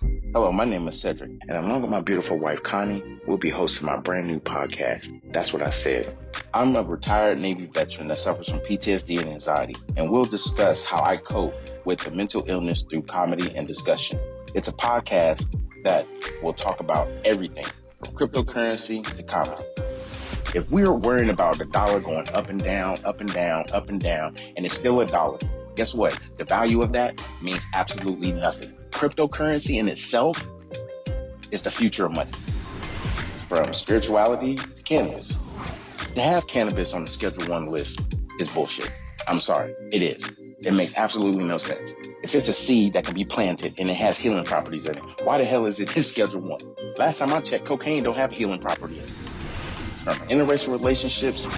Hello, my name is Cedric, and along with my beautiful wife, Connie, we'll be hosting my brand new podcast, That's What I Said. I'm a retired Navy veteran that suffers from PTSD and anxiety, and we'll discuss how I cope with the mental illness through comedy and discussion. It's a podcast that will talk about everything from cryptocurrency to comedy. If we are worrying about the dollar going up and down, up and down, up and down, and it's still a dollar, guess what? The value of that means absolutely nothing. Cryptocurrency in itself is the future of money. From spirituality to cannabis. To have cannabis on the Schedule 1 list is bullshit. I'm sorry, it is. It makes absolutely no sense. If it's a seed that can be planted and it has healing properties in it, why the hell is it in Schedule 1? Last time I checked, cocaine don't have healing property in it. From interracial relationships,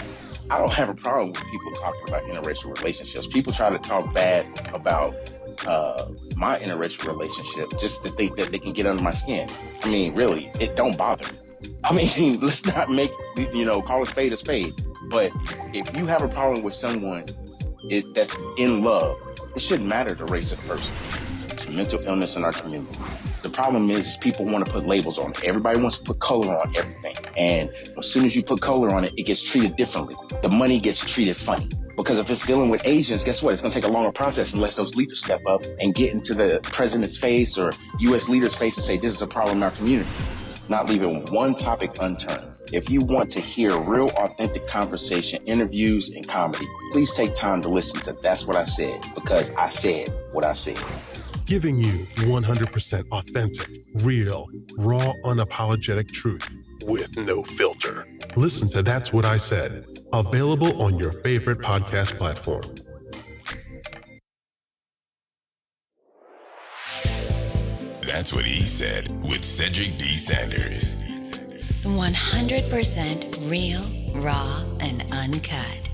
I don't have a problem with people talking about interracial relationships. People try to talk bad about my interracial relationship just to think that they can get under my skin. I mean, really, it don't bother me. I mean, let's not make, call a spade a spade. But if you have a problem with someone that's in love, it shouldn't matter the race of the person. It's mental illness in our community. The problem is people want to put labels on it. Everybody wants to put color on everything. And as soon as you put color on it, it gets treated differently. The money gets treated funny. Because if it's dealing with Asians, guess what? It's going to take a longer process unless those leaders step up and get into the president's face or U.S. leaders' face and say, this is a problem in our community. Not leaving one topic unturned. If you want to hear real, authentic conversation, interviews, and comedy, please take time to listen to That's What I Said, because I said what I said. Giving you 100% authentic, real, raw, unapologetic truth with no filter. Listen to That's What I Said, available on your favorite podcast platform. That's What He Said with Cedric D. Sanders. 100% real, raw, and uncut.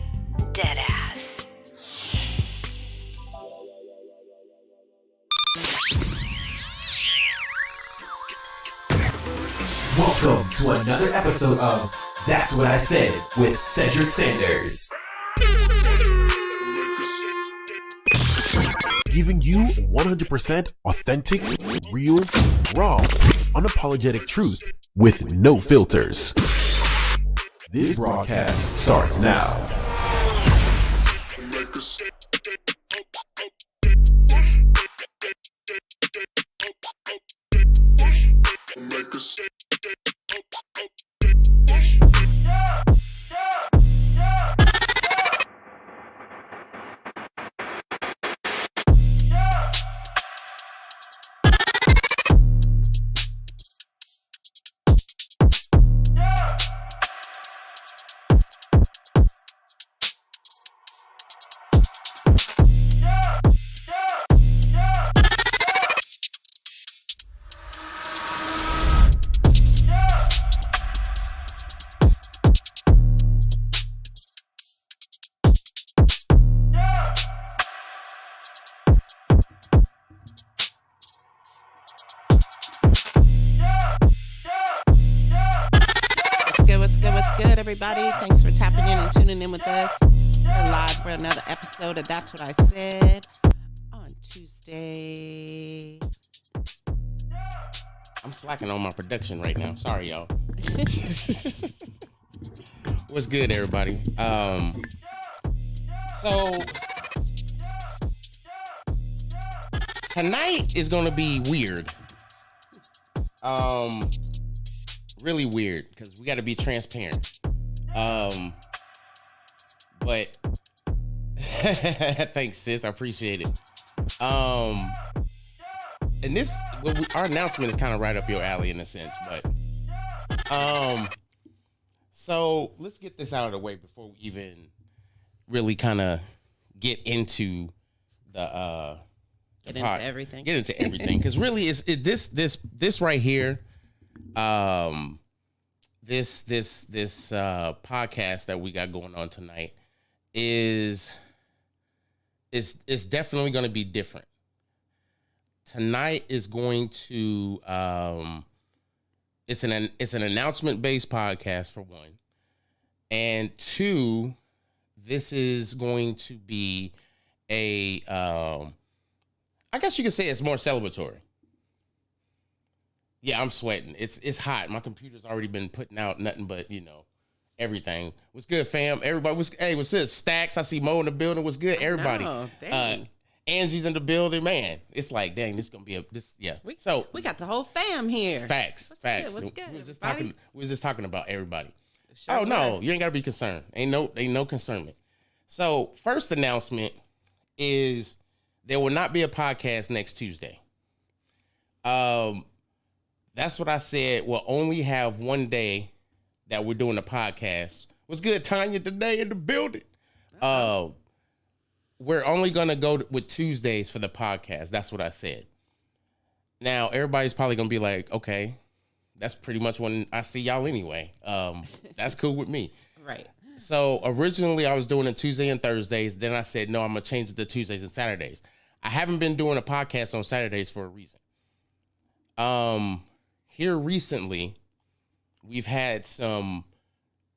Deadass. Welcome to another episode of That's What I Said with Cedric Sanders. Giving you 100% authentic, real, raw, unapologetic truth with no filters. This broadcast starts now. Everybody, thanks for tapping in and tuning in with us. We're live for another episode of That's What I Said on Tuesday. I'm slacking on my production right now. Sorry, y'all. What's good, everybody? So tonight is gonna be weird. Really weird because we got to be transparent. But thanks, sis. I appreciate it. And this, our announcement is kind of right up your alley in a sense, but so let's get this out of the way before we even really kind of get into the get into everything. Get into everything, because really, this right here. This podcast that we got going on tonight is definitely going to be different. Tonight is going to it's an announcement based podcast for one, and two, this is going to be a I guess you could say it's more celebratory. Yeah, I'm sweating. It's hot. My computer's already been putting out nothing but, everything. What's good, fam? Everybody what's this? Stacks. I see Mo in the building. What's good? Everybody. Dang. Angie's in the building, man. It's like, dang, this is gonna be We got the whole fam here. Facts. What's good? We was just talking about everybody. Sure no, you ain't gotta be concerned. Ain't no concernment. So first announcement is there will not be a podcast next Tuesday. That's what I said. We'll only have one day that we're doing a podcast. What's good, Tanya, today in the building? We're only going to go with Tuesdays for the podcast. That's what I said. Now, everybody's probably going to be like, okay, that's pretty much when I see y'all anyway. That's cool with me. Right. So originally I was doing it Tuesday and Thursdays. Then I said, no, I'm going to change it to Tuesdays and Saturdays. I haven't been doing a podcast on Saturdays for a reason. Here recently, we've had some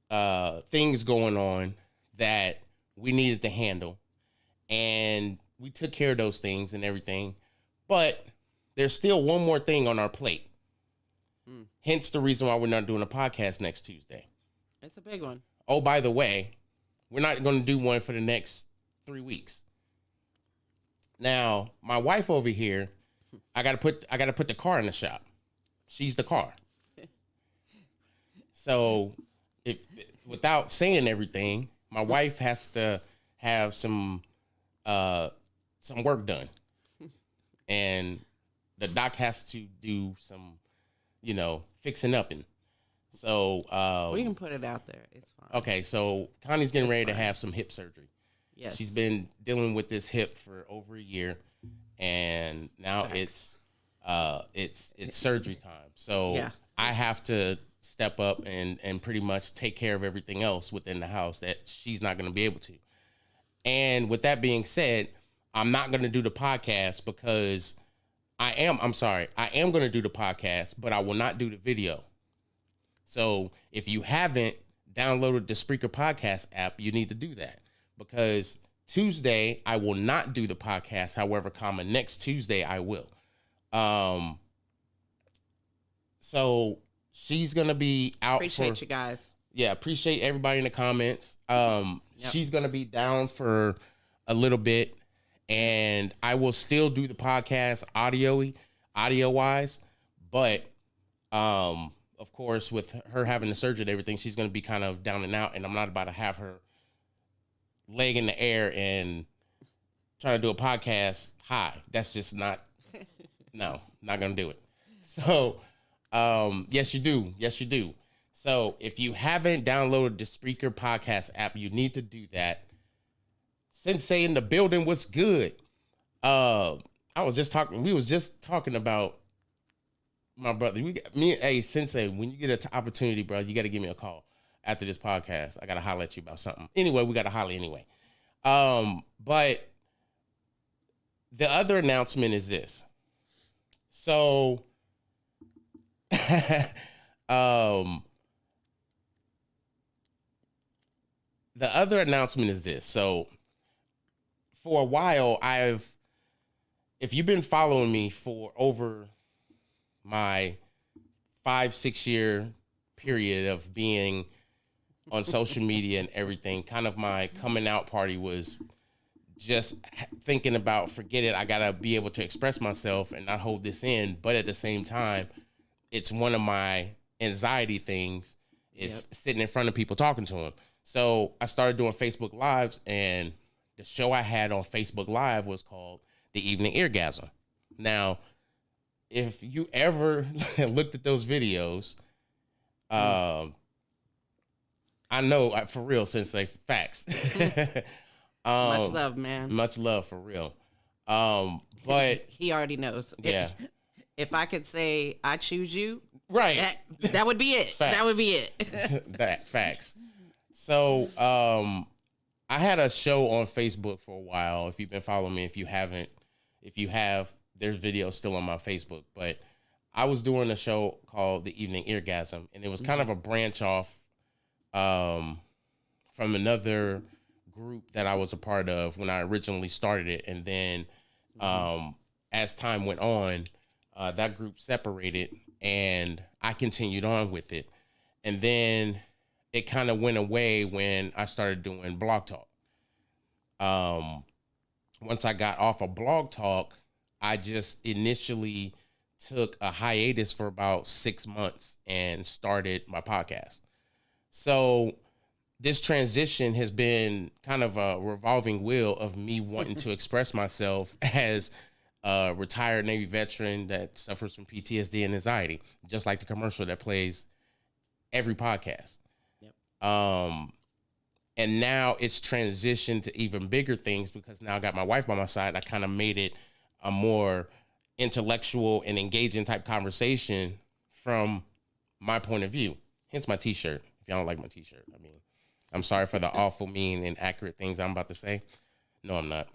things going on that we needed to handle. And we took care of those things and everything. But there's still one more thing on our plate. Hence the reason why we're not doing a podcast next Tuesday. It's a big one. Oh, by the way, we're not going to do one for the next 3 weeks. Now, my wife over here, I gotta put the car in the shop. She's the car. So, if without saying everything, my wife has to have some work done, and the doc has to do some, fixing up. And so we can put it out there. It's fine. Okay, so Connie's getting ready to have some hip surgery. Yes, she's been dealing with this hip for over a year, and now it's surgery time. So yeah. I have to step up and pretty much take care of everything else within the house that she's not going to be able to. And with that being said, I'm not going to do the podcast because I am going to do the podcast, but I will not do the video. So if you haven't downloaded the Spreaker podcast app, you need to do that, because Tuesday I will not do the podcast. However, next Tuesday I will. So she's going to be out. Appreciate you guys. Yeah, appreciate everybody in the comments. She's going to be down for a little bit, and I will still do the podcast audio-wise, but of course, with her having the surgery and everything, she's going to be kind of down and out, and I'm not about to have her leg in the air and trying to do a podcast high. That's just not going to do it. So, yes, you do. Yes, you do. So if you haven't downloaded the Spreaker podcast app, you need to do that. Sensei in the building, what's good? We was just talking about my brother. Hey, Sensei, when you get an opportunity, bro, you got to give me a call after this podcast. I got to holler at you about something. Anyway, we got to holler anyway. But the other announcement is this. So, the other announcement is this. So, for a while, if you've been following me for over my 5-6 year period of being on social media and everything, kind of my coming out party was just thinking about, forget it, I gotta be able to express myself and not hold this in. But at the same time, it's one of my anxiety things is sitting in front of people talking to them. So I started doing Facebook Lives, and the show I had on Facebook Live was called The Evening Eargasm. Now, if you ever looked at those videos, I know, for real, Sensei, facts. Much love, man. Much love, for real. But he already knows. Yeah. If I could say I choose you, right, that would be it. Facts. That would be it. That facts. So I had a show on Facebook for a while. If you've been following me, if you have, there's videos still on my Facebook. But I was doing a show called The Evening Eargasm, and it was kind of a branch off from another group that I was a part of when I originally started it. And then as time went on, that group separated, And I continued on with it. And then it kind of went away when I started doing Blog Talk. Once I got off of Blog Talk, I just initially took a hiatus for about 6 months and started my podcast. So this transition has been kind of a revolving wheel of me wanting to express myself as a retired Navy veteran that suffers from PTSD and anxiety, just like the commercial that plays every podcast. Yep. And now it's transitioned to even bigger things because now I got my wife by my side. I kind of made it a more intellectual and engaging type conversation from my point of view. Hence my t-shirt. If y'all don't like my t-shirt, I mean, I'm sorry for the awful, mean, and accurate things I'm about to say. No, I'm not.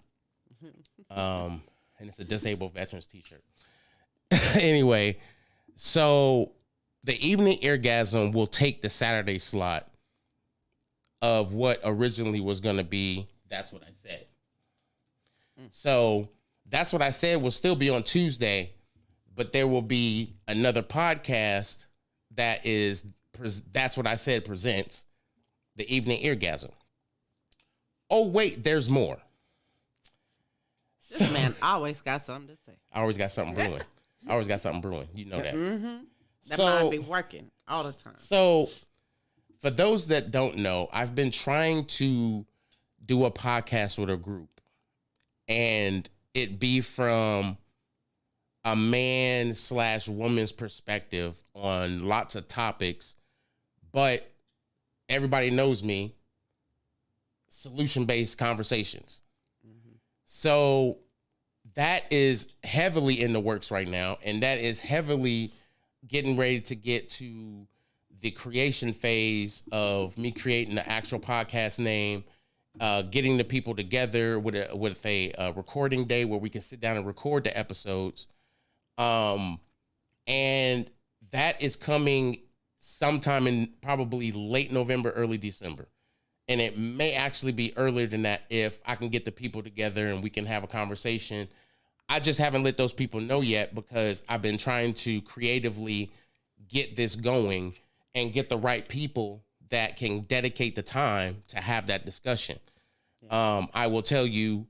And it's a disabled veterans t-shirt. Anyway, so the evening orgasm will take the Saturday slot of what originally was going to be That's What I Said. So That's What I Said will still be on Tuesday, but there will be another podcast that is That's What I Said presents the evening orgasm. Oh, wait, there's more. This man always got something to say. I always got something brewing. You know that. Mm-hmm. That mind be working all the time. So for those that don't know, I've been trying to do a podcast with a group and it be from a man/woman's perspective on lots of topics, but everybody knows me, solution-based conversations. Mm-hmm. So that is heavily in the works right now, and that is heavily getting ready to get to the creation phase of me creating the actual podcast name, getting the people together with a recording day where we can sit down and record the episodes. And that is coming sometime in probably late November, early December. And it may actually be earlier than that if I can get the people together and we can have a conversation. I just haven't let those people know yet because I've been trying to creatively get this going and get the right people that can dedicate the time to have that discussion. Yeah. I will tell you,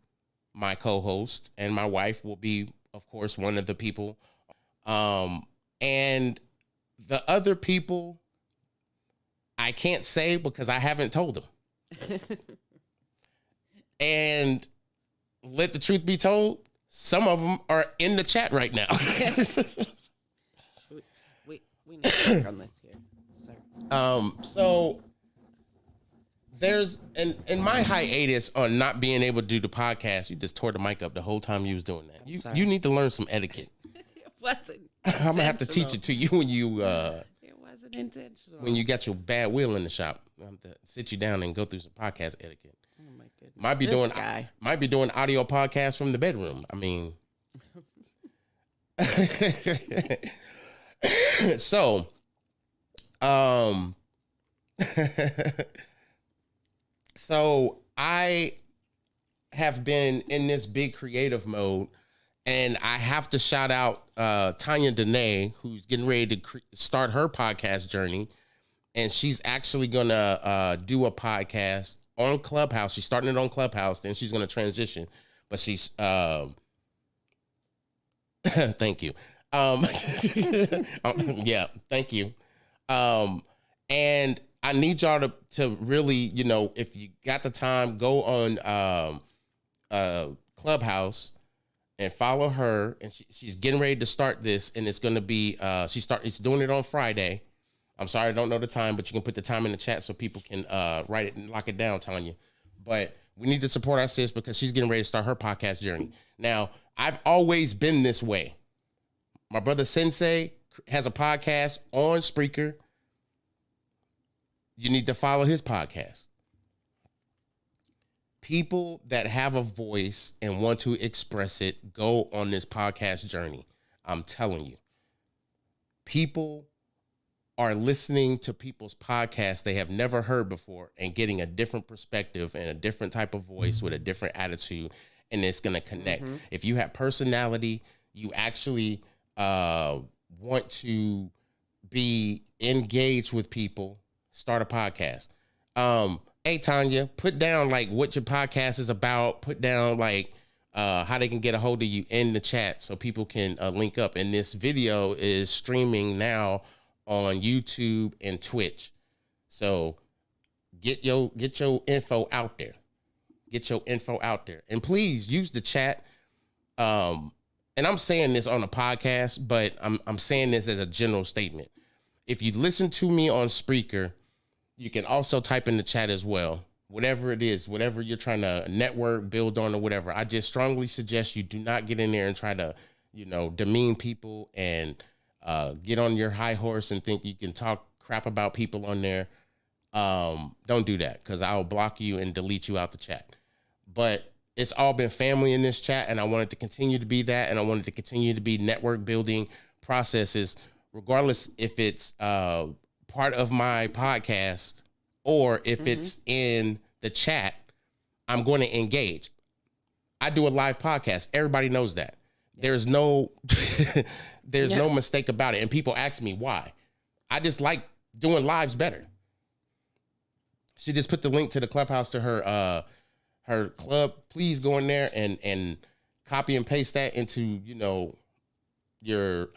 my co-host and my wife will be, of course, one of the people. And the other people, I can't say because I haven't told them. And let the truth be told, some of them are in the chat right now. we need to work on this here, sir. So there's in my hiatus on not being able to do the podcast. You just tore the mic up the whole time you was doing that. You need to learn some etiquette. It wasn't. I'm gonna have to teach it to you when you. It wasn't intentional. When you got your bad wheel in the shop, I'm gonna have to sit you down and go through some podcast etiquette. Oh my goodness! Might be doing audio podcasts from the bedroom. I mean, so, so I have been in this big creative mode, and I have to shout out Tanya Danae, who's getting ready to start her podcast journey, and she's actually gonna do a podcast on Clubhouse. She's starting it on Clubhouse, then she's gonna transition, but she's thank you. Yeah, thank you. And I need y'all to really, if you got the time, go on Clubhouse and follow her. And she's getting ready to start this, and it's going to be it's doing it on Friday. I'm sorry, I don't know the time, but you can put the time in the chat so people can write it and lock it down, Tanya. But we need to support our sis because she's getting ready to start her podcast journey. Now, I've always been this way. My brother Sensei has a podcast on Spreaker. You need to follow his podcast. People that have a voice and want to express it, go on this podcast journey. I'm telling you. People are listening to people's podcasts they have never heard before and getting a different perspective and a different type of voice with a different attitude, and it's going to connect. Mm-hmm. If you have personality, you actually want to be engaged with people, start a podcast. Hey Tanya, put down like what your podcast is about. Put down like how they can get a hold of you in the chat so people can link up. And this video is streaming now on YouTube and Twitch. So get your info out there. Get your info out there. And please use the chat. And I'm saying this on a podcast, but I'm saying this as a general statement. If you listen to me on Spreaker, you can also type in the chat as well. Whatever it is, whatever you're trying to network, build on, or whatever. I just strongly suggest you do not get in there and try to, demean people and get on your high horse and think you can talk crap about people on there. Don't do that, because I'll block you and delete you out the chat. But it's all been family in this chat, and I want it to continue to be that, and I want it to continue to be network building processes, regardless if it's part of my podcast or if it's in the chat. I'm going to engage. I do a live podcast. Everybody knows that. There's no no mistake about it. And people ask me why. I just like doing lives better. She just put the link to the Clubhouse to her club. Please go in there and copy and paste that into, your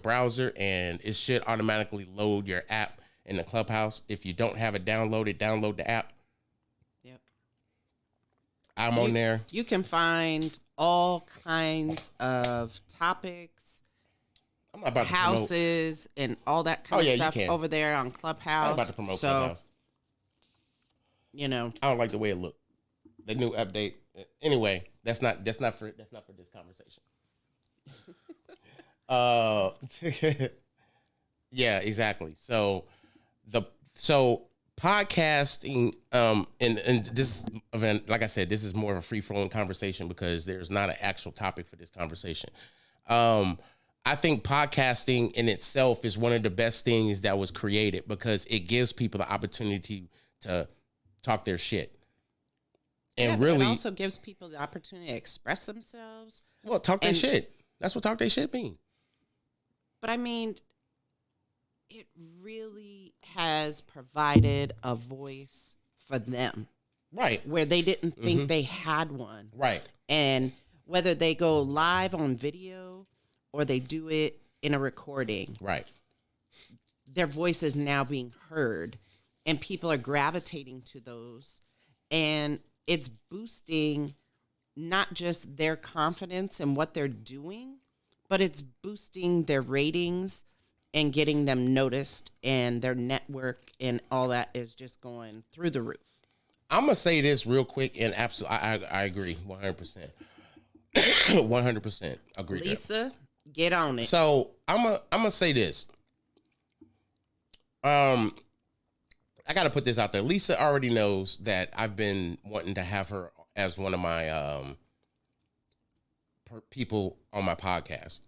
browser, and it should automatically load your app in the Clubhouse. If you don't have it downloaded, download the app. Yep. I'm on there. You can find all kinds of topics, I'm not about houses, and all that kind of stuff over there on Clubhouse. I'm about to promote so, Clubhouse. I don't like the way it looked. The new update. Anyway, that's not for this conversation. Yeah, exactly. So podcasting, and this event, like I said, this is more of a free flowing conversation because there's not an actual topic for this conversation. I think podcasting in itself is one of the best things that was created because it gives people the opportunity to talk their shit. And really, it also gives people the opportunity to express themselves. Well, talk their shit. That's what talk their shit mean. But I mean, it really has provided a voice for them. Right. Where they didn't think they had one. Right. And whether they go live on video or they do it in a recording. Right. Their voice is now being heard, and people are gravitating to those. And it's boosting not just their confidence in what they're doing, but it's boosting their ratings and getting them noticed, and their network and all that is just going through the roof. I'm going to say this real quick, and absolutely, I agree 100%. 100% agree. Lisa, get on it. So I'm gonna say this. I got to put this out there. Lisa already knows that I've been wanting to have her as one of my people on my podcast.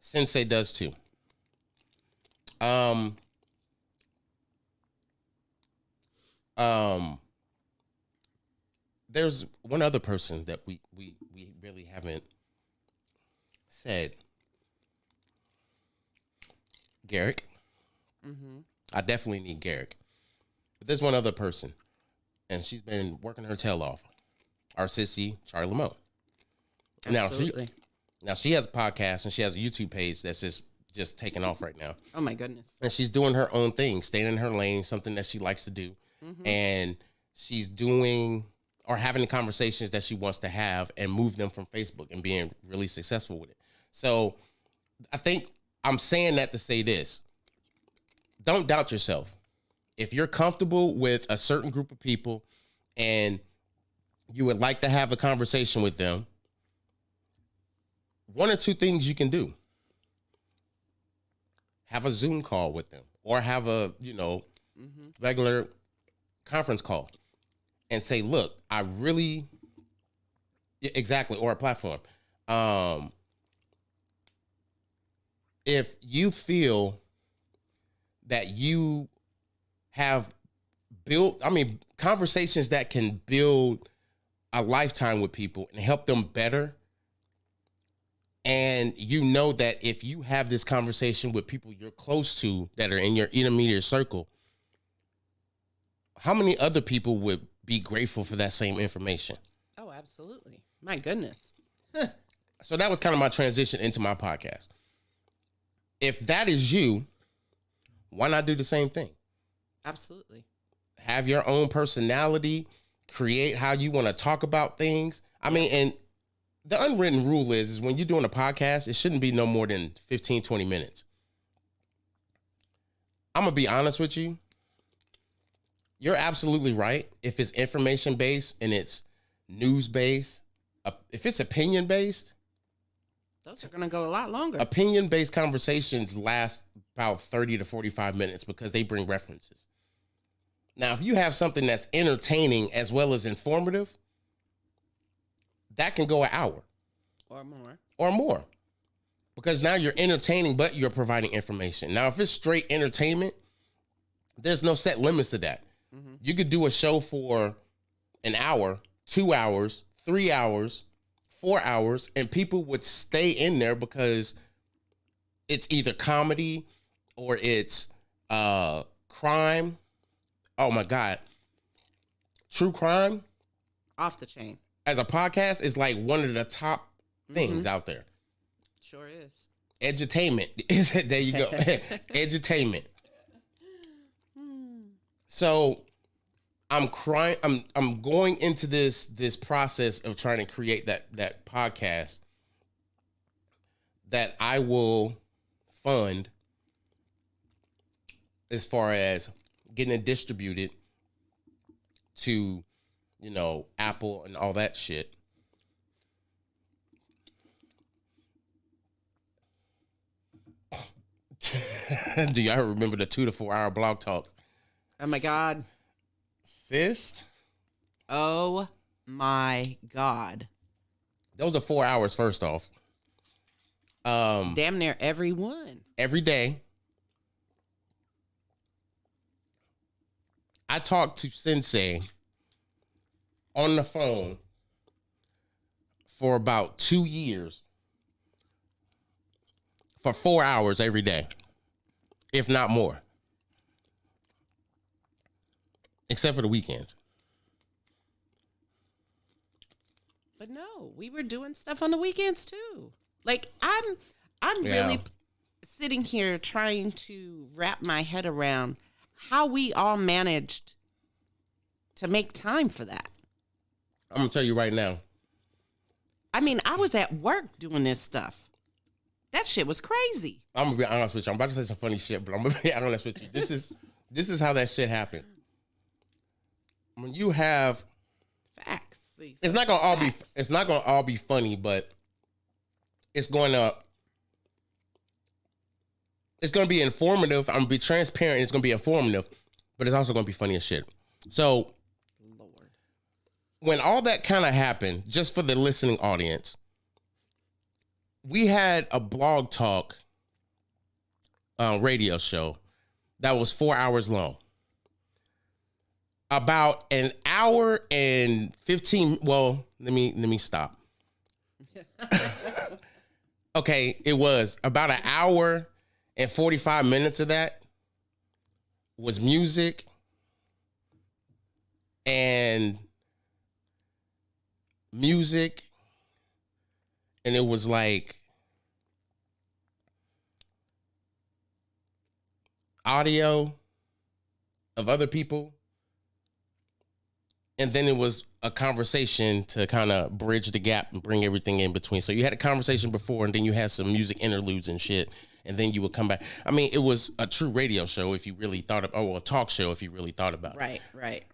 Sensei does too. There's one other person that we really haven't said. Garrick. Mm-hmm. I definitely need Garrick. But there's one other person, and she's been working her tail off. Our sissy, Charlie Lamone. Absolutely. Now she has a podcast and she has a YouTube page that's just taking off right now. Oh my goodness. And she's doing her own thing, staying in her lane, something that she likes to do. Mm-hmm. And she's doing or having the conversations that she wants to have and move them from Facebook and being really successful with it. So I think I'm saying that to say this. Don't doubt yourself. If you're comfortable with a certain group of people and you would like to have a conversation with them, one or two things you can do. Have a Zoom call with them or have a, regular conference call and say, look, I really, exactly, or a platform. If you feel that you have built, conversations that can build a lifetime with people and help them better And you know that if you have this conversation with people you're close to that are in your intermediate circle, how many other people would be grateful for that same information? Oh, absolutely. My goodness. So that was kind of my transition into my podcast. If that is you, why not do the same thing? Absolutely. Have your own personality, create how you want to talk about things. I mean, and the unwritten rule is when you're doing a podcast, it shouldn't be no more than 15, 20 minutes. I'm going to be honest with you. You're absolutely right. If it's information based and it's news based, if it's opinion based, those are going to go a lot longer. Opinion based conversations last about 30 to 45 minutes because they bring references. Now, if you have something that's entertaining as well as informative, that can go an hour. Or more. Because now you're entertaining, but you're providing information. Now, if it's straight entertainment, there's no set limits to that. Mm-hmm. You could do a show for an hour, 2 hours, 3 hours, 4 hours, and people would stay in there because it's either comedy or it's crime. Oh, my God. True crime. Off the chain. As a podcast, is like one of the top things out there. Sure is. Edutainment. There you go. Edutainment. So I'm going into this process of trying to create that podcast that I will fund as far as getting it distributed to, Apple and all that shit. Do y'all remember the 2 to 4 hour blog talks? Oh my God. Sis? Oh my God. Those are 4 hours, first off. Damn near every one. Every day. I talked to Sensei on the phone for about 2 years. For 4 hours every day, if not more. Except for the weekends. But no, we were doing stuff on the weekends too. Like I'm really sitting here trying to wrap my head around how we all managed to make time for that. I'm gonna tell you right now. I mean, I was at work doing this stuff. That shit was crazy. I'm gonna be honest with you. I'm about to say some funny shit, but I'm gonna be honest with you. This is how that shit happened. When you have facts, it's not gonna all be funny, but it's going to be informative. I'm gonna be transparent. It's gonna be informative, but it's also gonna be funny as shit. So, Lord, when all that kind of happened, just for the listening audience, we had a blog talk radio show that was 4 hours long. About an hour and 15. Well, let me stop. Okay, it was about an hour and 45 minutes of that was music and it was like audio of other people. And then it was a conversation to kind of bridge the gap and bring everything in between. So you had a conversation before, and then you had some music interludes and shit, and then you would come back. I mean, it was a true radio show if you really thought of, or a talk show if you really thought about it. Right.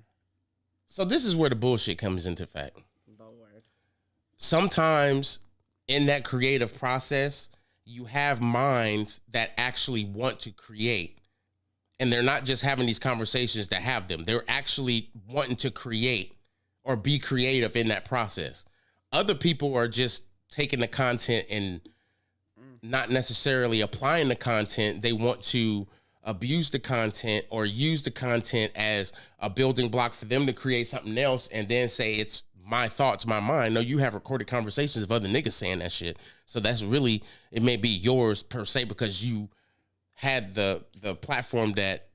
So this is where the bullshit comes into effect. Lord. Sometimes in that creative process, you have minds that actually want to create. And they're not just having these conversations to have them. They're actually wanting to create or be creative in that process. Other people are just taking the content and not necessarily applying the content. They want to abuse the content or use the content as a building block for them to create something else and then say it's my thoughts, my mind. No, you have recorded conversations of other niggas saying that shit. So that's really, it may be yours per se because you had the platform that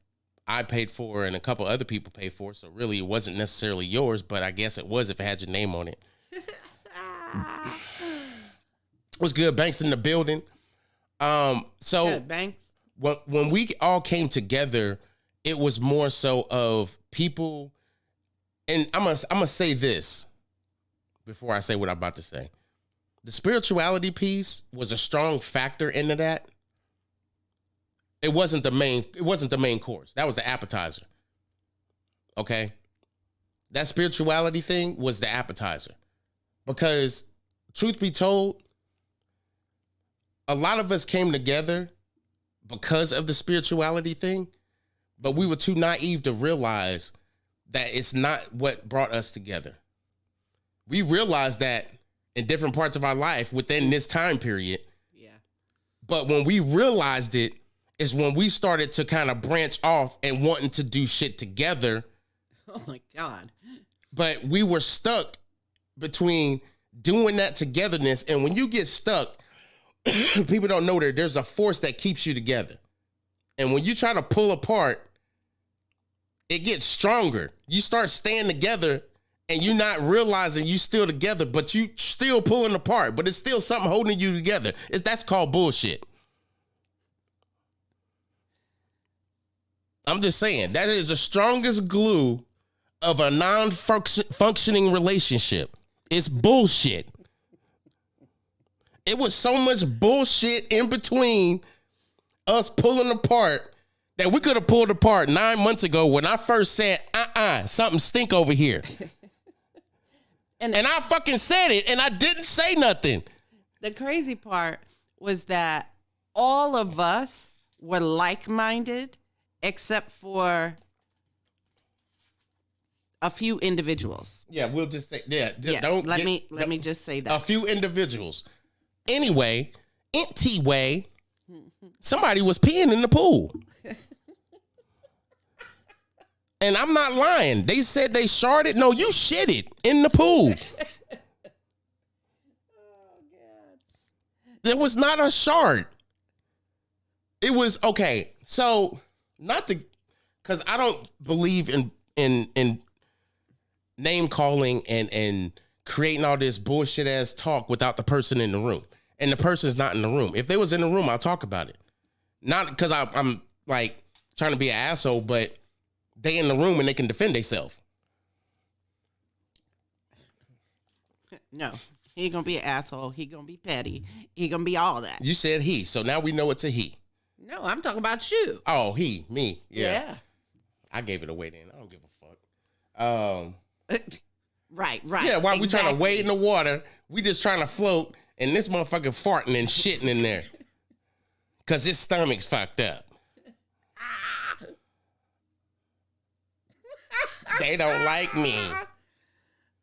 I paid for and a couple other people paid for. So really it wasn't necessarily yours, but I guess it was if it had your name on it. What's good? Banks in the building. So Good, Banks. when we all came together, it was more so of people, and I'm gonna say this before I say what I'm about to say. The spirituality piece was a strong factor into that. It wasn't the main course. That was the appetizer. Okay? That spirituality thing was the appetizer. Because truth be told, a lot of us came together because of the spirituality thing, but we were too naive to realize that it's not what brought us together. We realized that in different parts of our life within this time period. Yeah. But when we realized it is when we started to kind of branch off and wanting to do shit together. Oh my God. But we were stuck between doing that togetherness. And when you get stuck, people don't know that there's a force that keeps you together. And when you try to pull apart, it gets stronger. You start staying together and you're not realizing you still together, but you still pulling apart, but it's still something holding you together. That's called bullshit. I'm just saying, that is the strongest glue of a non-functioning relationship. It's bullshit. It was so much bullshit in between us pulling apart that we could have pulled apart 9 months ago when I first said, something stink over here. and I fucking said it and I didn't say nothing. The crazy part was that all of us were like-minded except for a few individuals. Yeah, we'll just say, Let me just say that. A few individuals. Anyway, somebody was peeing in the pool. And I'm not lying. They said they sharted. No, you shit it in the pool. Oh, God. There was not a shard. It was, okay, so because I don't believe in name calling and creating all this bullshit ass talk without the person in the room. And the person's not in the room. If they was in the room, I'll talk about it. Not because I'm like trying to be an asshole, but they in the room and they can defend themselves. No, he ain't gonna be an asshole. He gonna be petty. He gonna be all that. You said he, so now we know it's a he. No, I'm talking about you. Oh, me. Yeah. I gave it away then. I don't give a fuck. Right. Yeah, while we trying to wade in the water, we just trying to float, and this motherfucker farting and shitting in there. Because his stomach's fucked up. They don't like me.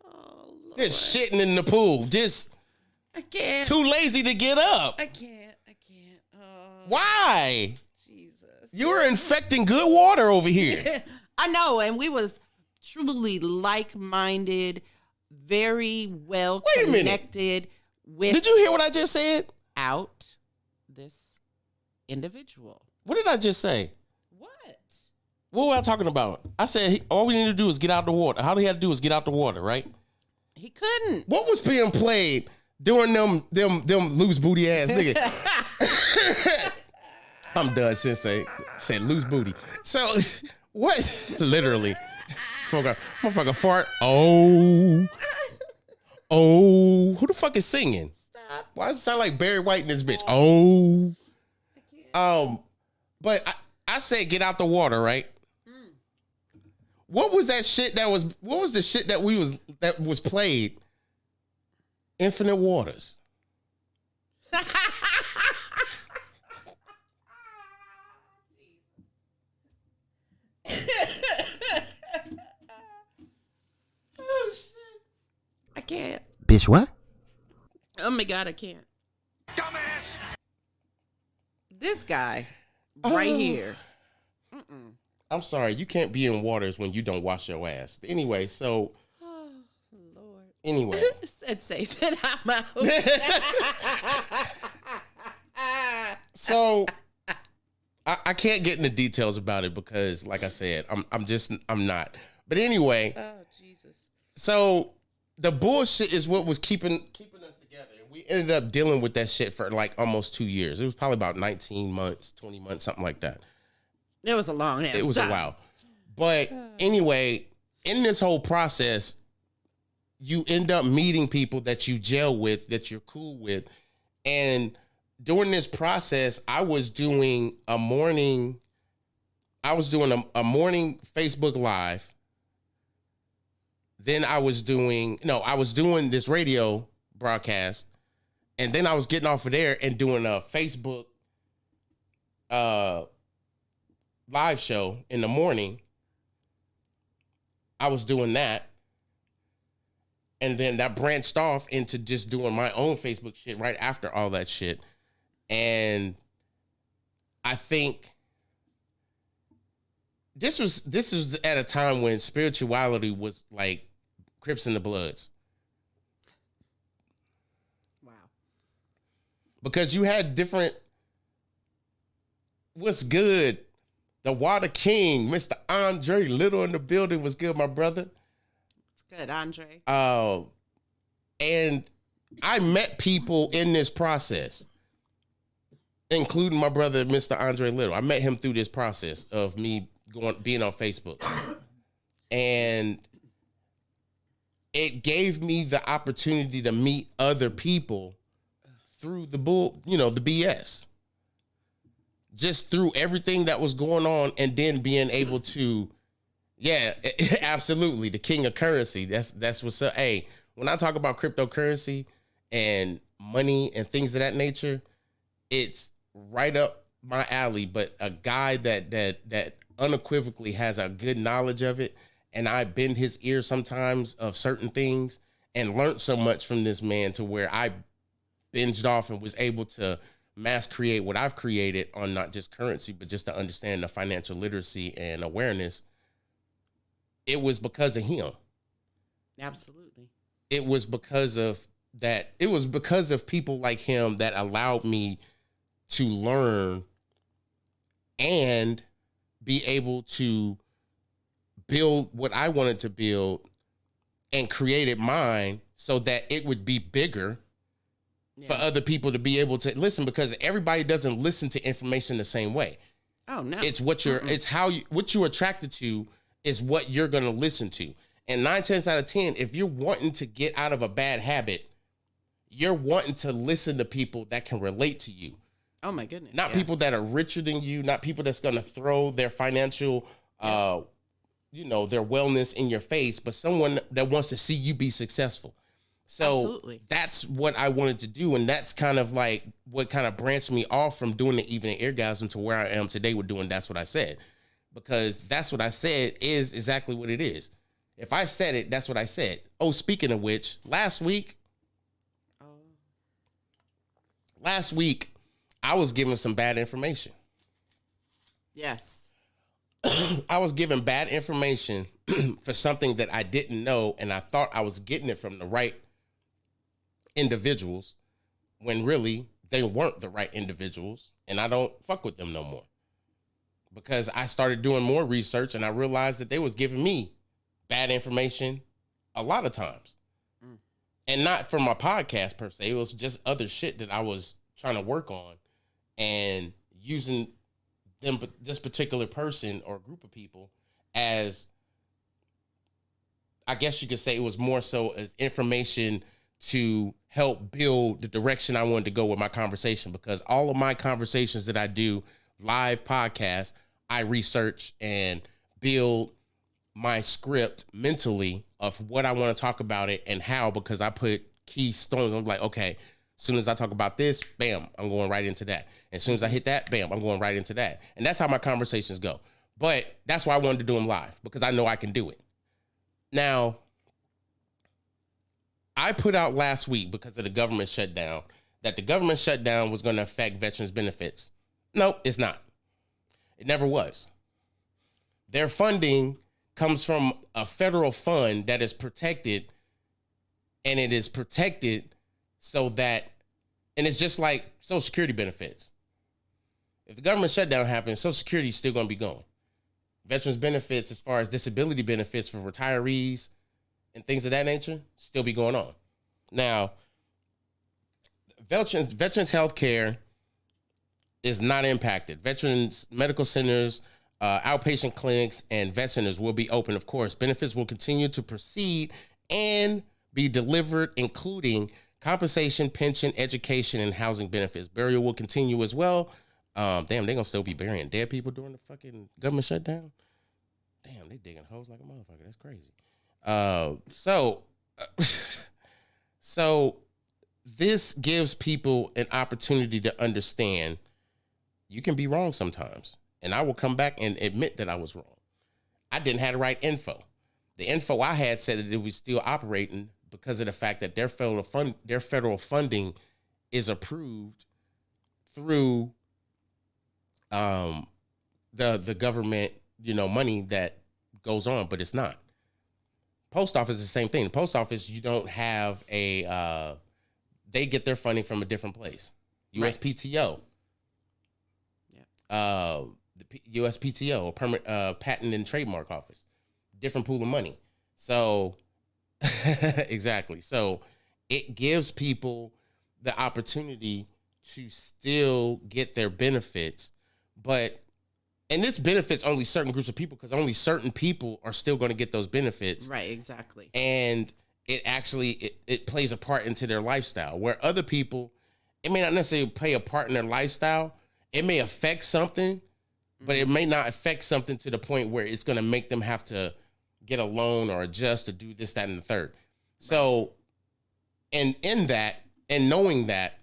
Oh, Lord. Just shitting in the pool. Just I can't. too lazy to get up. I can't. Why? Jesus. You were infecting good water over here. I know, and we was truly like-minded, very well connected with. Did you hear what I just said? Out this individual. What did I just say? What? What were I talking about? I said all we need to do is get out the water. All he had to do was get out the water, right? He couldn't. What was being played during them loose booty ass nigga? I'm done, Sensei. Said loose booty. So what? Literally. Motherfucker fart. Oh. Who the fuck is singing? Stop. Why does it sound like Barry White in this bitch? Oh. But I said get out the water, right? What was that shit what was the shit that was played? Infinite Waters. Oh shit. I can't. Bitch, what? Oh my God, I can't. Dumbass! This guy right here. I'm sorry, you can't be in waters when you don't wash your ass. Anyway, so Oh, Lord. Anyway. Said I'm out. So I can't get into details about it because, like I said, I'm not. But anyway. Oh, Jesus. So the bullshit is what was keeping us together. We ended up dealing with that shit for like almost 2 years. It was probably about 19 months, 20 months, something like that. It was a long ass It was time. a while. But anyway, in this whole process, you end up meeting people that you gel with, that you're cool with. And during this process, I was doing a morning Facebook Live. Then I was doing this radio broadcast. And then I was getting off of there and doing a Facebook live show in the morning. I was doing that. And then that branched off into just doing my own Facebook shit right after all that shit. And I think this was at a time when spirituality was like Crips and the Bloods. Wow. Because you had different, what's good? The Water King, Mr. Andre Little in the building was good, my brother. It's good, Andre. And I met people in this process, including my brother, Mr. Andre Little. I met him through this process of me being on Facebook. And it gave me the opportunity to meet other people through the BS. Just through everything that was going on, and then being able to, yeah, absolutely, the king of currency. That's what's up. Hey, when I talk about cryptocurrency and money and things of that nature, it's right up my alley. But a guy that unequivocally has a good knowledge of it, and I bend his ear sometimes of certain things, and learned so much from this man to where I binged off and was able to mass create what I've created on not just currency, but just to understand the financial literacy and awareness. It was because of him. Absolutely. It was because of that. It was because of people like him that allowed me to learn and be able to build what I wanted to build and created mine so that it would be bigger for other people to be able to listen, because everybody doesn't listen to information the same way. Oh no. It's what what you're attracted to is what you're going to listen to. And 9 times out of 10, if you're wanting to get out of a bad habit, you're wanting to listen to people that can relate to you. Oh my goodness. Not people that are richer than you, not people that's going to throw their financial, their wellness in your face, but someone that wants to see you be successful. So Absolutely. That's what I wanted to do. And that's kind of like what kind of branched me off from doing the Evening Eargasm to where I am today with doing That's What I Said. Because That's What I Said is exactly what it is. If I said it, that's what I said. Oh, speaking of which, last week, I was given some bad information. Yes. I was given bad information for something that I didn't know, and I thought I was getting it from the right individuals, when really they weren't the right individuals, and I don't fuck with them no more. Because I started doing more research, and I realized that they was giving me bad information a lot of times. And not for my podcast per se, it was just other shit that I was trying to work on, and using them, this particular person or group of people as, I guess you could say it was more so as information to help build the direction I wanted to go with my conversation. Because all of my conversations that I do, live podcasts, I research and build my script mentally of what I want to talk about it and how, because I put key stones. I'm like, okay, as soon as I talk about this, bam, I'm going right into that. As soon as I hit that, bam, I'm going right into that. And that's how my conversations go. But that's why I wanted to do them live, because I know I can do it. Now, I put out last week, because of the government shutdown, that the government shutdown was going to affect veterans benefits. No, it's not. It never was. Their funding comes from a federal fund that is protected and it is protected so that, and it's just like Social Security benefits. If the government shutdown happens, Social Security is still going to be going. Veterans benefits, as far as disability benefits for retirees and things of that nature, still be going on. Now, veterans health care is not impacted. Veterans medical centers, outpatient clinics, and vet centers will be open, of course. Benefits will continue to proceed and be delivered, including compensation, pension, education, and housing benefits. Burial will continue as well. Damn, they're going to still be burying dead people during the fucking government shutdown? Damn, they digging holes like a motherfucker. That's crazy. So this gives people an opportunity to understand you can be wrong sometimes. And I will come back and admit that I was wrong. I didn't have the right info. The info I had said that it was still operating because of the fact that their federal funding is approved through the government, money that goes on, but it's not. Post office is the same thing. The post office, you don't have they get their funding from a different place. USPTO. Yeah. The USPTO, or permit, patent and trademark office, different pool of money. So exactly. So it gives people the opportunity to still get their benefits, and this benefits only certain groups of people because only certain people are still going to get those benefits. Right, exactly. And it actually, it plays a part into their lifestyle, where other people, it may not necessarily play a part in their lifestyle. It may affect something, but it may not affect something to the point where it's going to make them have to get a loan or adjust to do this, that, and the third. Right. So, and in that, and knowing that.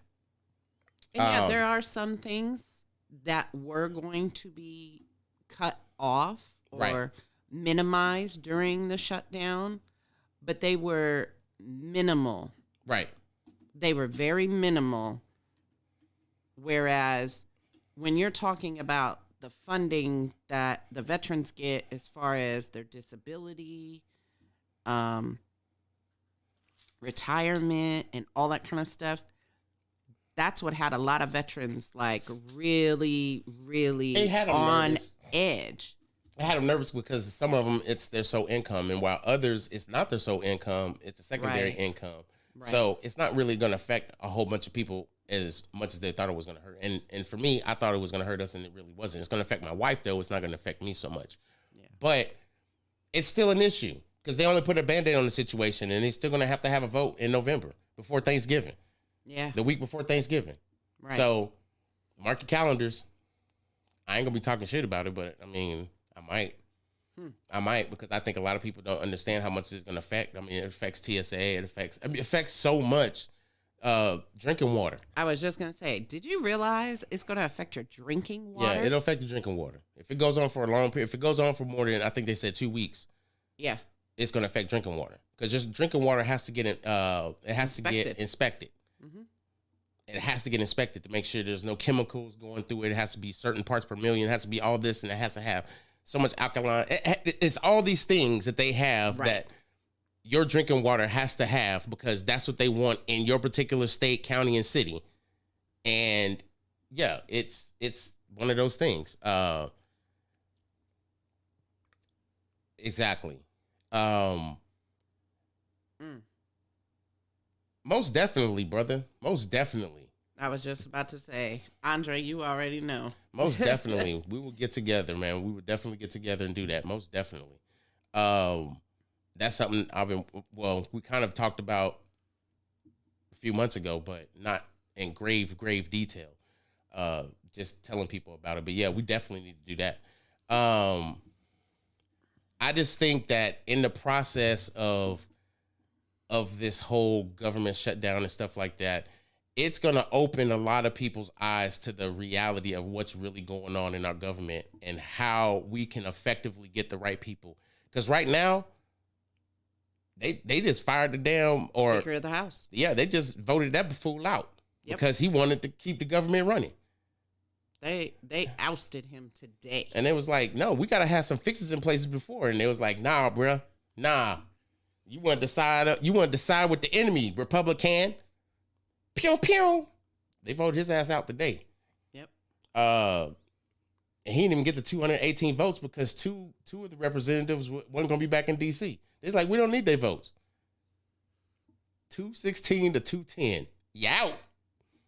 And there are some things that were going to be cut off or minimized during the shutdown, but they were minimal. Right. They were very minimal. Whereas when you're talking about the funding that the veterans get as far as their disability, retirement, and all that kind of stuff, that's what had a lot of veterans like really, really on edge. It had them nervous because some of them, it's their sole income, and while others, it's not their sole income, it's a secondary income. Right. So it's not really going to affect a whole bunch of people as much as they thought it was going to hurt. And for me, I thought it was going to hurt us, and it really wasn't. It's going to affect my wife, though. It's not going to affect me so much. Yeah. But it's still an issue because they only put a Band-Aid on the situation, and they're still going to have a vote in November before Thanksgiving. Yeah. The week before Thanksgiving. Right. So mark your calendars. I ain't going to be talking shit about it, but I mean, I might. I might, because I think a lot of people don't understand how much it's going to affect. I mean, it affects TSA. It affects so much. Drinking water. I was just going to say, did you realize it's going to affect your drinking water? Yeah, it'll affect your drinking water. If it goes on for a long period, if it goes on for more than, I think they said 2 weeks. Yeah. It's going to affect drinking water. Because just drinking water has to get inspected. Mm-hmm. It has to get inspected to make sure there's no chemicals going through it. It has to be certain parts per million. It has to be all this, and it has to have so much alkaline. It's all these things that they have that your drinking water has to have, because that's what they want in your particular state, county, and city. And yeah, it's one of those things. Exactly. Most definitely, brother. Most definitely. I was just about to say, Andre, you already know. Most definitely. We will get together, man. We would definitely get together and do that. Most definitely. That's something we kind of talked about a few months ago, but not in grave detail. Just telling people about it. But yeah, we definitely need to do that. I just think that in the process of this whole government shutdown and stuff like that, it's going to open a lot of people's eyes to the reality of what's really going on in our government and how we can effectively get the right people. Because right now, they just fired the damn Speaker of the House. Yeah, they just voted that fool out because he wanted to keep the government running. They ousted him today. And it was like, no, we got to have some fixes in places before. And they was like, nah, bruh, nah. You want to decide with the enemy, Republican. Pew pew. They voted his ass out today. Yep. And he didn't even get the 218 votes because two of the representatives wasn't going to be back in D.C. It's like, we don't need their votes. 216 to 210. You out.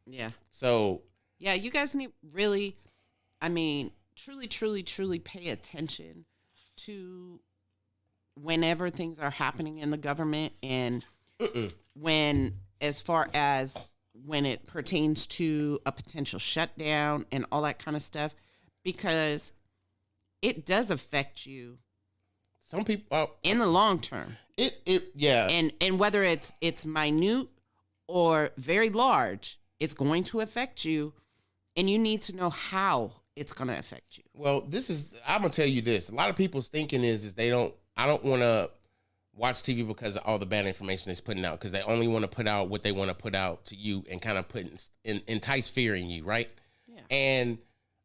Yeah. So. Yeah, you guys need really, I mean, truly, truly, truly pay attention to whenever things are happening in the government and as far as when it pertains to a potential shutdown and all that kind of stuff, because it does affect you. Some people in the long term. Yeah. And whether it's minute or very large, it's going to affect you, and you need to know how it's going to affect you. Well, I'm going to tell you this. A lot of people's thinking is I don't want to watch TV because of all the bad information it's putting out, because they only want to put out what they want to put out to you and kind of entice fear in you, right? Yeah. And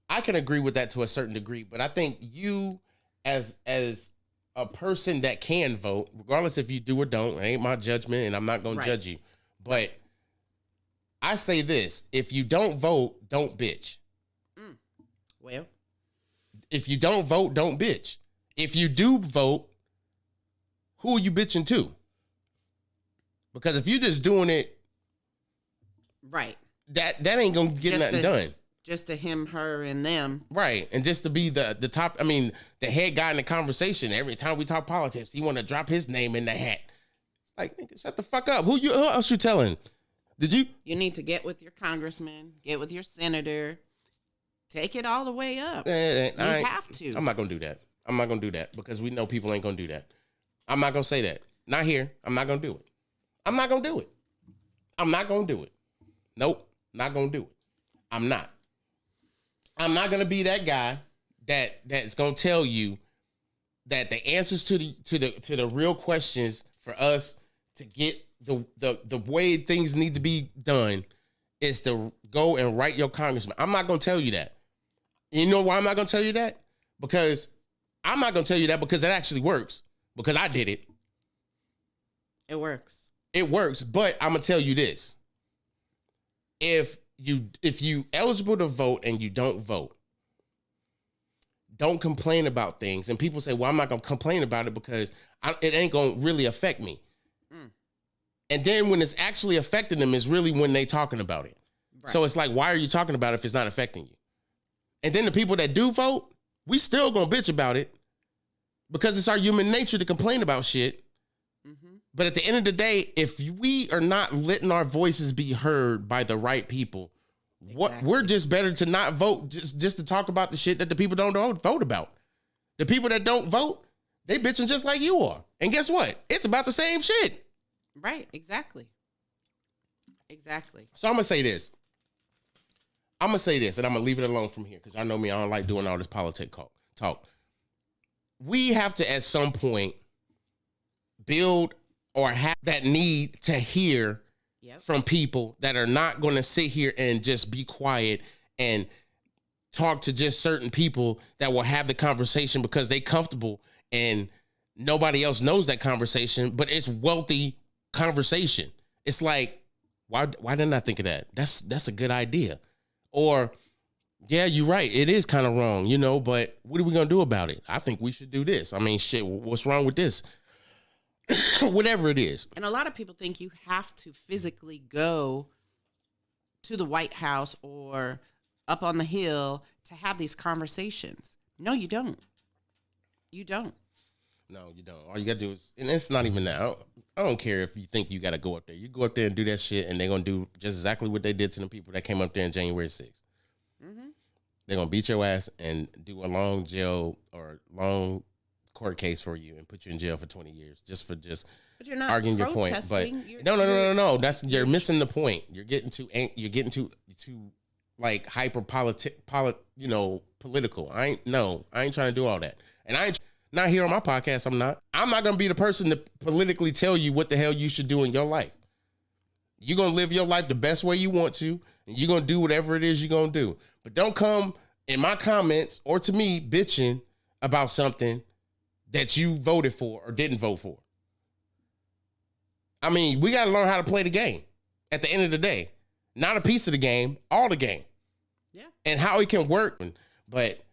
I can agree with that to a certain degree, but I think you as a person that can vote, regardless if you do or don't, it ain't my judgment and I'm not going to judge you, but I say this, if you don't vote, don't bitch. Well, if you don't vote, don't bitch. If you do vote, who are you bitching to? Because if you're just doing it, right, that ain't gonna get nothing done. Just to him, her, and them, right? And just to be the top. I mean, the head guy in the conversation. Every time we talk politics, he want to drop his name in the hat. It's like, nigga, shut the fuck up. Who else you telling? Did you? You need to get with your congressman, get with your senator, take it all the way up. You have to. I'm not gonna do that. I'm not gonna do that because we know people ain't gonna do that. I'm not gonna say that. Not here. I'm not gonna do it. I'm not gonna do it. I'm not gonna do it. Nope. Not gonna do it. I'm not. I'm not gonna be that guy that's gonna tell you that the answers to the real questions for us to get the way things need to be done is to go and write your congressman. I'm not gonna tell you that. You know why I'm not gonna tell you that? Because I'm not gonna tell you that because it actually works. Because I did it. It works. It works, but I'm gonna tell you this. If you eligible to vote and you don't vote, don't complain about things. And people say, well, I'm not gonna complain about it because it ain't gonna really affect me. And then when it's actually affecting them is really when they talking about it. Right. So it's like, why are you talking about it if it's not affecting you? And then the people that do vote, we still gonna bitch about it because it's our human nature to complain about shit. Mm-hmm. But at the end of the day, if we are not letting our voices be heard by the right people, we're just better to not vote just to talk about the shit that the people don't vote about. The people that don't vote, they bitching just like you are. And guess what? It's about the same shit. Right, exactly. Exactly. So I'm going to say this. I'm going to say this, and I'm going to leave it alone from here because I know me, I don't like doing all this politic talk. We have to, at some point, build or have that need to hear from people that are not going to sit here and just be quiet and talk to just certain people that will have the conversation because they comfortable and nobody else knows that conversation, but it's wealthy conversation. It's like, why didn't I think of that? That's a good idea. Or, yeah, you're right. It is kind of wrong, but what are we going to do about it? I think we should do this. I mean, shit, what's wrong with this? Whatever it is. And a lot of people think you have to physically go to the White House or up on the Hill to have these conversations. No, you don't. You don't. No, you don't. All you got to do is, and it's not even that. I don't care if you think you got to go up there. You go up there and do that shit, and they're going to do just exactly what they did to the people that came up there on January 6th. Mm-hmm. They're going to beat your ass and do a long jail or long court case for you and put you in jail for 20 years just for but you're not arguing your point. But no. You're missing the point. You're getting too like hyper political. I ain't trying to do all that. And I ain't not here on my podcast. I'm not going to be the person to politically tell you what the hell you should do in your life. You're going to live your life the best way you want to, and you're going to do whatever it is you're going to do. But don't come in my comments or to me bitching about something that you voted for or didn't vote for. I mean, we got to learn how to play the game at the end of the day. Not a piece of the game, all the game. Yeah. And how it can work. But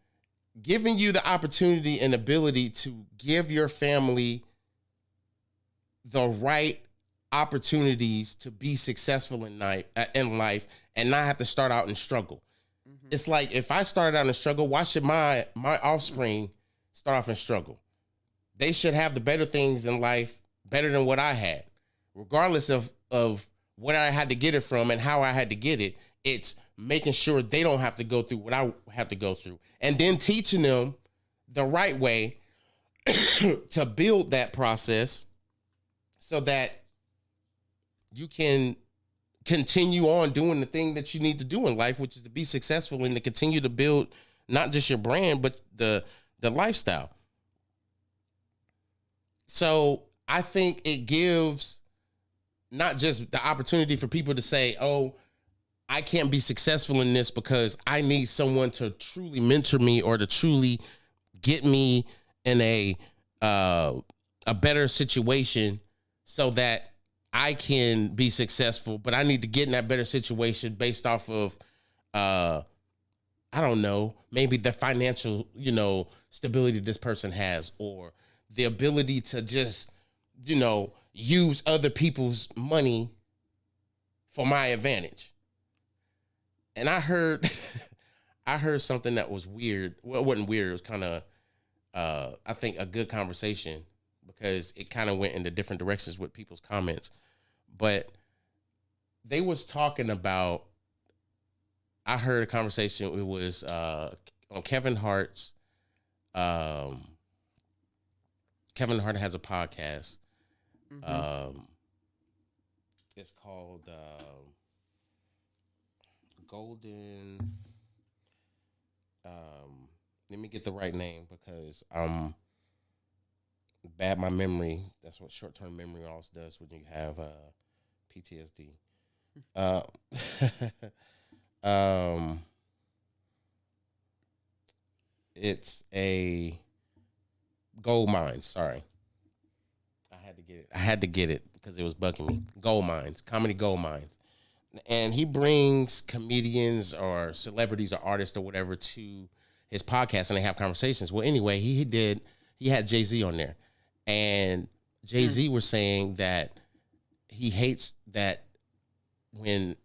giving you the opportunity and ability to give your family the right opportunities to be successful in life and not have to start out and struggle. Mm-hmm. It's like, if I started out and struggle, why should my offspring start off and struggle? They should have the better things in life, better than what I had. Regardless of what I had to get it from and how I had to get it, it's making sure they don't have to go through what I have to go through. And then teaching them the right way to build that process so that you can continue on doing the thing that you need to do in life, which is to be successful and to continue to build not just your brand, but the lifestyle. So I think it gives not just the opportunity for people to say, oh, I can't be successful in this because I need someone to truly mentor me or to truly get me in a better situation so that I can be successful, but I need to get in that better situation based off of, I don't know, maybe the financial, stability this person has, or the ability to just, use other people's money for my advantage. And I heard something that was weird. Well, it wasn't weird. It was kind of, I think, a good conversation because it kind of went into different directions with people's comments. But they was talking about, I heard a conversation. It was on Kevin Hart's. Kevin Hart has a podcast. Mm-hmm. It's called Golden. Let me get the right name because I'm bad. My memory. That's what short-term memory loss does when you have PTSD. It's a Gold Mines. Sorry. I had to get it because it was bugging me. Gold Mines, Comedy Gold Mines. And he brings comedians or celebrities or artists or whatever to his podcast and they have conversations. Well, anyway, he had Jay-Z on there. And Jay-Z was saying that he hates that when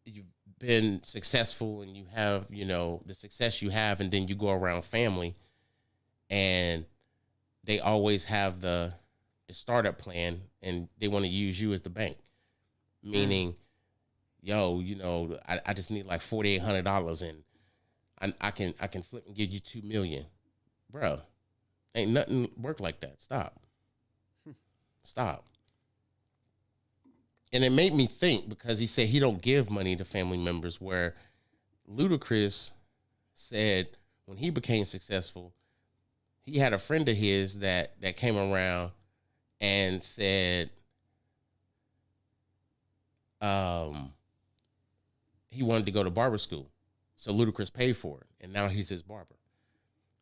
you've been successful and you have, the success you have, and then you go around family and they always have the startup plan and they want to use you as the bank. Meaning, I just need like $4,800 and I can flip and give you $2 million. Bro, ain't nothing work like that. Stop. And it made me think because he said he don't give money to family members, where Ludacris said when he became successful, he had a friend of his that came around and said he wanted to go to barber school. So Ludacris paid for it, and now he's his barber.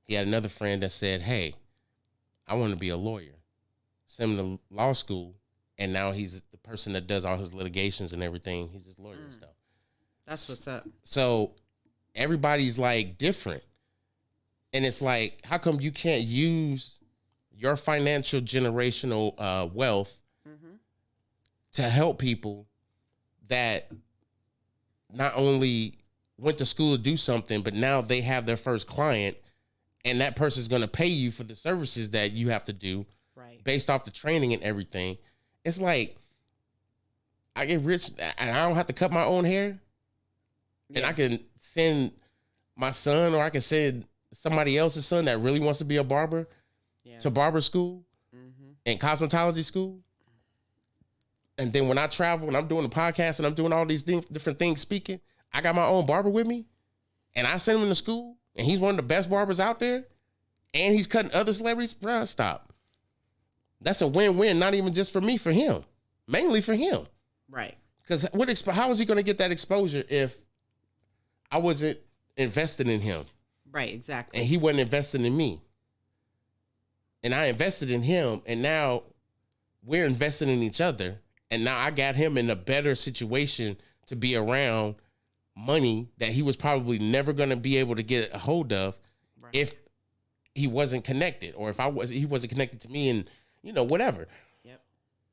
He had another friend that said, hey, I want to be a lawyer. Send him to law school, and now he's the person that does all his litigations and everything. He's his lawyer and stuff. That's what's up. So everybody's like different. And it's like, how come you can't use your financial generational wealth to help people that not only went to school to do something, but now they have their first client, and that person's going to pay you for the services that you have to do based off the training and everything. It's like, I get rich and I don't have to cut my own hair, and I can send my son, or I can send somebody else's son that really wants to be a barber to barber school and cosmetology school. And then when I travel and I'm doing the podcast and I'm doing all these different things speaking, I got my own barber with me, and I send him to school, and he's one of the best barbers out there, and he's cutting other celebrities. Bruh, stop. That's a win-win, not even just for me, for him. Mainly for him. Right. Because how is he going to get that exposure if I wasn't invested in him? Right, exactly. And he wasn't invested in me. And I invested in him, and now we're investing in each other. And now I got him in a better situation to be around money that he was probably never going to be able to get a hold of if he wasn't connected, or if he wasn't connected to me, and whatever. Yep.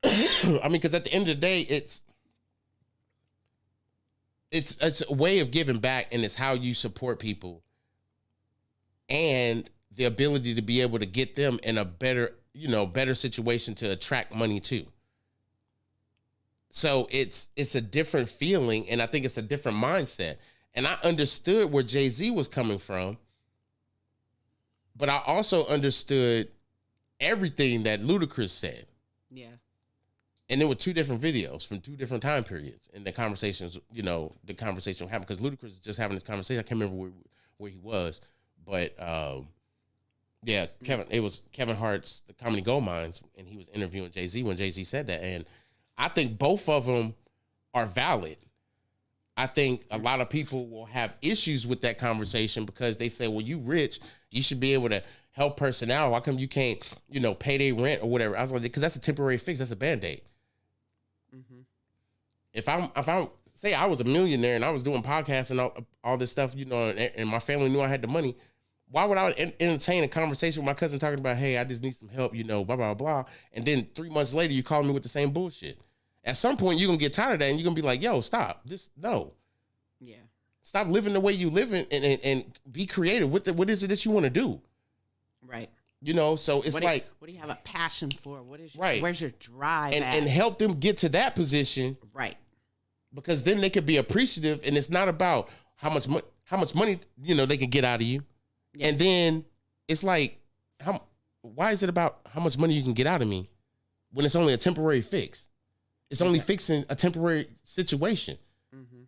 I mean, because at the end of the day, it's a way of giving back, and it's how you support people, and the ability to be able to get them in a better situation to attract money too. So it's a different feeling, and I think it's a different mindset. And I understood where Jay-Z was coming from, but I also understood everything that Ludacris said. Yeah. And there were two different videos from two different time periods, and the conversations, the conversation happened because Ludacris was just having this conversation. I can't remember where he was, but yeah, it was Kevin Hart's The Comedy Gold Mines, and he was interviewing Jay-Z when Jay-Z said that. And I think both of them are valid. I think a lot of people will have issues with that conversation because they say, well, you rich, you should be able to help person out. Why come you can't, pay their rent or whatever? I was like, because that's a temporary fix. That's a Band-Aid. Mm-hmm. If I say I was a millionaire and I was doing podcasts and all this stuff, and my family knew I had the money, why would I entertain a conversation with my cousin talking about, hey, I just need some help, blah, blah, blah. And then 3 months later, you call me with the same bullshit. At some point, you're going to get tired of that and you're going to be like, yo, stop. No. Yeah. Stop living the way you live and be creative. What is it that you want to do? Right. So it's what do you have a passion for? Where's your drive and help them get to that position. Right. Because then they could be appreciative, and it's not about how much money, they can get out of you. Yeah. And then it's like, why is it about how much money you can get out of me when it's only a temporary fix? It's only fixing a temporary situation. Mm-hmm.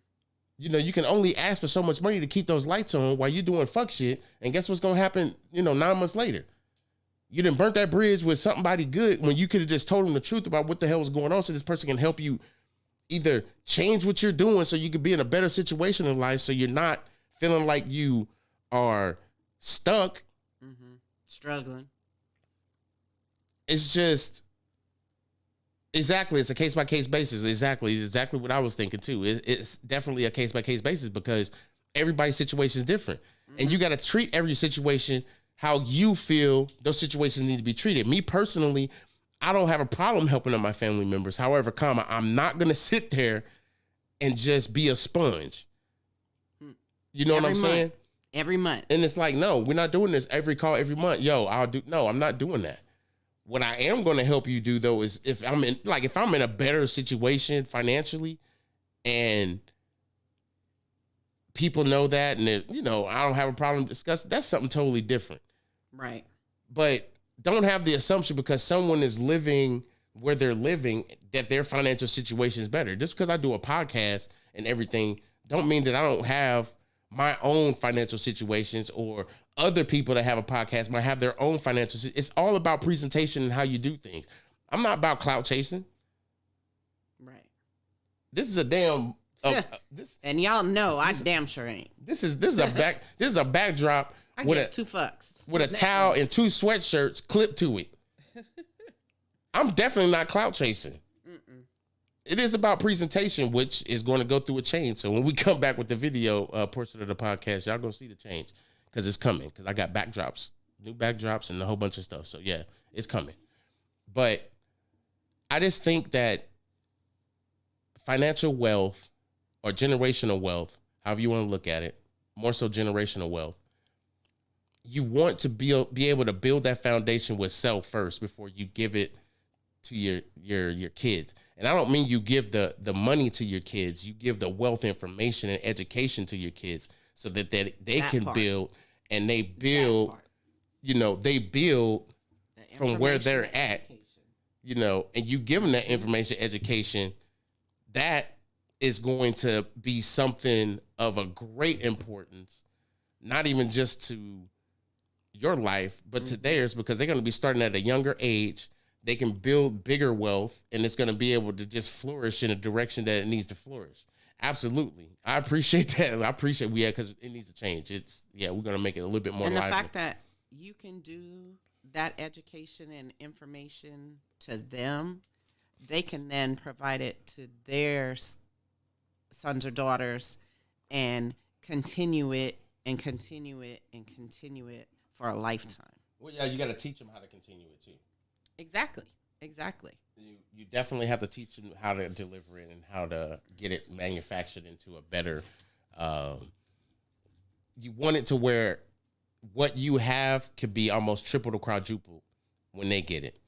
You can only ask for so much money to keep those lights on while you're doing fuck shit. And guess what's going to happen, 9 months later? You done burnt that bridge with somebody good when you could have just told them the truth about what the hell was going on so this person can help you either change what you're doing so you could be in a better situation in life so you're not feeling like you are stuck. Mm-hmm. Struggling. It's just... Exactly. It's a case-by-case basis. Exactly what I was thinking, too. It's definitely a case-by-case basis because everybody's situation is different. Mm-hmm. And you got to treat every situation how you feel those situations need to be treated. Me, personally, I don't have a problem helping out my family members. However, I'm not going to sit there and just be a sponge. You know what I'm saying? Every month. And it's like, no, we're not doing this every call, every month. No, I'm not doing that. What I am going to help you do, though, is if I'm in a better situation financially and people know that and, I don't have a problem discussing, that's something totally different. Right. But don't have the assumption because someone is living where they're living that their financial situation is better. Just because I do a podcast and everything don't mean that I don't have my own financial situations or other people that have a podcast might have their own financial. It's all about presentation and how you do things. I'm not about clout chasing. Right. This is a damn. And y'all know I damn sure ain't. This is a backdrop. I get 2 fucks with a towel and 2 sweatshirts clipped to it. I'm definitely not clout chasing. Mm-mm. It is about presentation, which is going to go through a change. So when we come back with the video portion of the podcast, y'all gonna see the change. Because it's coming. Because I got new backdrops, and a whole bunch of stuff. So, yeah, it's coming. But I just think that financial wealth or generational wealth, however you want to look at it, more so generational wealth, you want to be able to build that foundation with self first before you give it to your kids. And I don't mean you give the money to your kids. You give the wealth, information, and education to your kids so that they can build. And they build, they build from where they're at, and you give them that information, education, that is going to be something of a great importance, not even just to your life, but to theirs, because they're going to be starting at a younger age. They can build bigger wealth, and it's going to be able to just flourish in a direction that it needs to flourish. Absolutely. I appreciate that. Because it needs to change. We're going to make it a little bit more lively. And the fact that you can do that education and information to them they can then provide it to their sons or daughters and continue it and continue it and continue it for a lifetime. Well, yeah, you got to teach them how to continue it too. Exactly. You definitely have to teach them how to deliver it and how to get it manufactured into a better. You want it to where what you have could be almost triple to quadruple when they get it,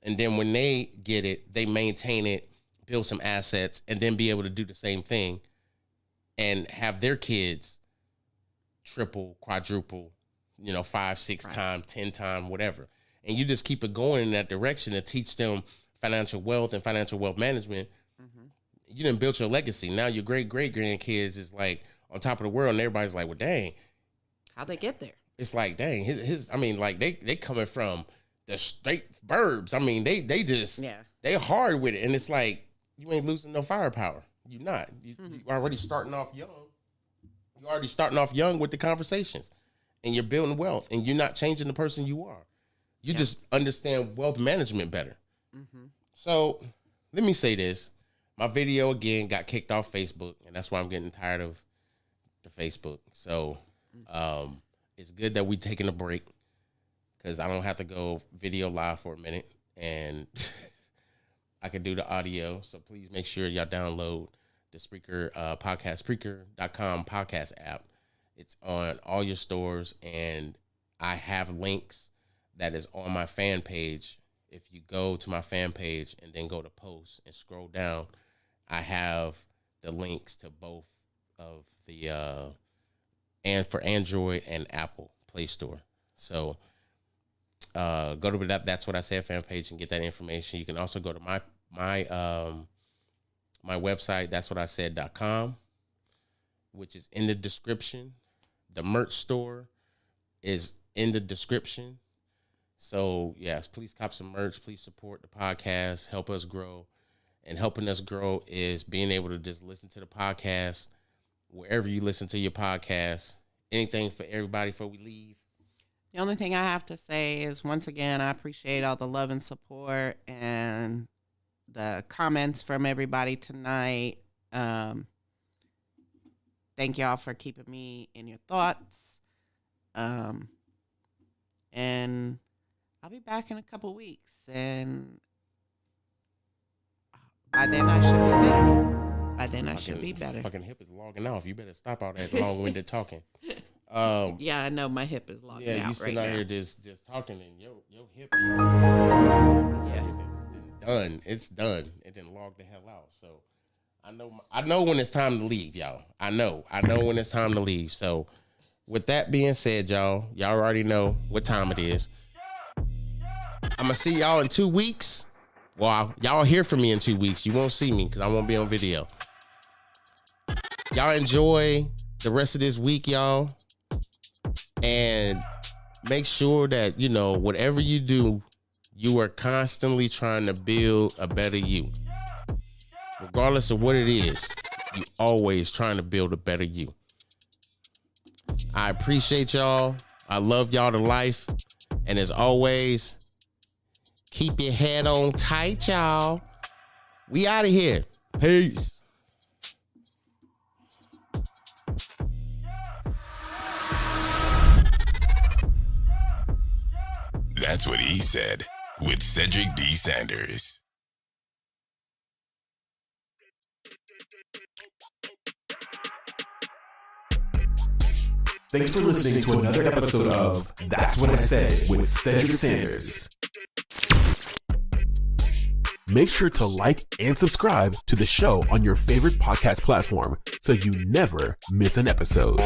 and then when they get it, they maintain it, build some assets, and then be able to do the same thing, and have their kids triple, quadruple, 5, 6 times, 10 times, whatever. And you just keep it going in that direction to teach them financial wealth and financial wealth management. Mm-hmm. You done built your legacy. Now your great-great-grandkids is like on top of the world, and everybody's like, well, dang. How'd they get there? It's like, dang, they coming from the straight burbs. I mean, they hard with it. And it's like, you ain't losing no firepower. You're not. You already starting off young. You're already starting off young with the conversations. And you're building wealth. And you're not changing the person you are. You just understand wealth management better. Mm-hmm. So let me say this. My video, again, got kicked off Facebook. And that's why I'm getting tired of the Facebook. So it's good that we taking a break, because I don't have to go video live for a minute. And I can do the audio. So please make sure y'all download the Spreaker podcast, Spreaker.com podcast app. It's on all your stores. And I have links that is on my fan page. If you go to my fan page and then go to posts and scroll down, I have the links to both of the and for Android and Apple Play Store. So go to That's What I Said fan page and get that information. You can also go to my website, that'swhaticed.com, which is in the description. The merch store is in the description. So, yes, please cop some merch. Please support the podcast. Help us grow. And helping us grow is being able to just listen to the podcast wherever you listen to your podcast. Anything for everybody before we leave? The only thing I have to say is, once again, I appreciate all the love and support and the comments from everybody tonight. Thank y'all for keeping me in your thoughts. And I'll be back in a couple weeks, and by then I should be better. Fucking hip is logging off. You better stop all that long-winded talking. Yeah, I know my hip is logging out right now. Yeah, you sitting out here just talking, and your hip is done. It's done. It didn't log the hell out. So I know when it's time to leave, y'all. I know when it's time to leave. So with that being said, y'all already know what time it is. I'm going to see y'all in 2 weeks. Well, y'all hear from me in 2 weeks. You won't see me because I won't be on video. Y'all enjoy the rest of this week, y'all. And make sure that, whatever you do, you are constantly trying to build a better you. Regardless of what it is, you always trying to build a better you. I appreciate y'all. I love y'all to life. And as always, keep your head on tight, y'all. We out of here. Peace. That's What He Said with Cedric D. Sanders. Thanks for listening to another episode of That's What I Said with Cedric Sanders. Make sure to like and subscribe to the show on your favorite podcast platform so you never miss an episode.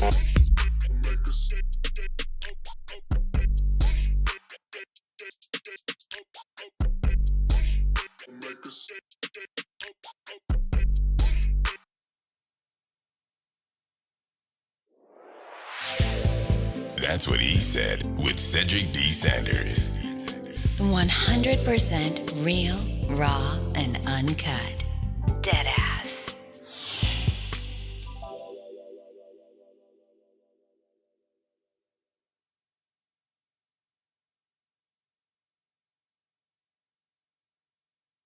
That's What He Said with Cedric D. Sanders. 100% real, raw, and uncut. Deadass.